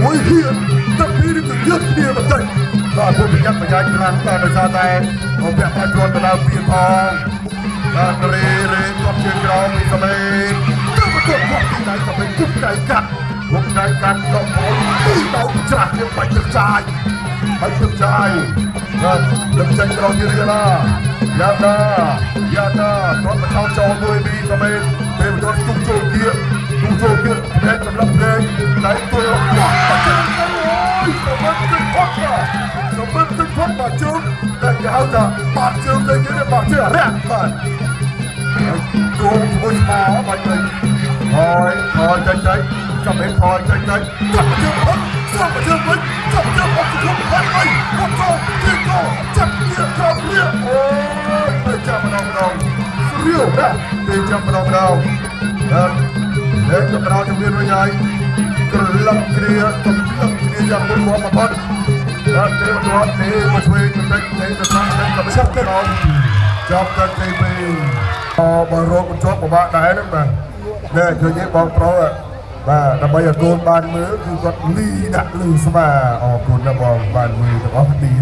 មួយហ៊ានតែពីនេះទៅយកគ្នាបន្តិចបាទពួកប្រយ័ត្នប្រយែងខ្លាំងតែដោយសារតែមកពាក់ផ្នែកគ្រាន់ទៅដល់ពីផងបាទរេគាត់ជាក្រមពីសម្លេងទៅមកគាត់ពីដៃសម្លេងគុំដៃកាត់គុំដៃកាត់ដល់បងពីដៅច្រាស់វាបាច់ទឹកចាយបាច់ទឹកចាយបាទទឹកចាយក្រមជារៀនណាយ៉ាតាគាត់មកចោលមួយពីសម្លេងពេលគាត់ទុកចូលkiaភ្នែកសម្រាប់ភ្នែកដៃtôiបាត់ជើងអូយសម្បត្តិទឹកផុតបាត់ជើងតែគេហៅថាបាត់ជើងទៅគេបាត់ជើងរាក់បាទគោមួយស្មោបាច់ទៅហើយចាច់ចាំឲ្យថយចាច់ចាប់ជើងវិញចាប់ជើងវិញចាប់ជើងអត់ជើងបាត់ហើយបាត់ទៅគេចាប់ទៀតចាប់ទៀតអូយទៅចាប់ម្ដងស្រៀវណាស់ទៅចាប់ម្ដងហើយកម្ដៅជំនាញវិញហើយក្រឡឹកគ្នាយ៉ាងមុនមកបាត់បាទទេវតាទេមកជួយបន្តិចទេទៅតាមតែកំឆាប់ទៅចាប់ទៅទី2បើរោគបញ្ចុះពិបាកដែរហ្នឹងបាទនេះឃើញទេបងប្រុសបាទដើម្បីឲ្យកូនបានមើលគឺគាត់លីដាក់លឺស្មាអរគុណណាបងបានមើលទាំងអស់គ្នា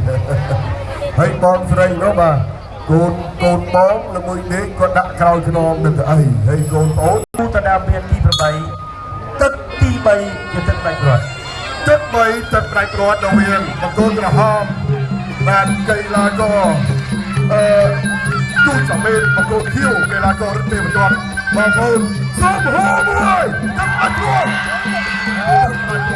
ហើយបងស្រីនោះបាទកូនបងល្មួយនេះគាត់ដាក់ក្រោយខ្នងនឹងទៅអីហើយកូនប្អូនតដាមានទី8ទឹកទី3ជាទឹកផ្ដាច់ព្រាត់ទឹក3ទឹកផ្ដាច់ព្រាត់ដល់វាបង្គោលក្រហមបានកីឡាករទូចសមេតបង្គោលខៀវកីឡាកររត់ទេបន្ទាត់បងប្អូនសូមហៅមួយទឹកផ្ដាច់ព្រាត់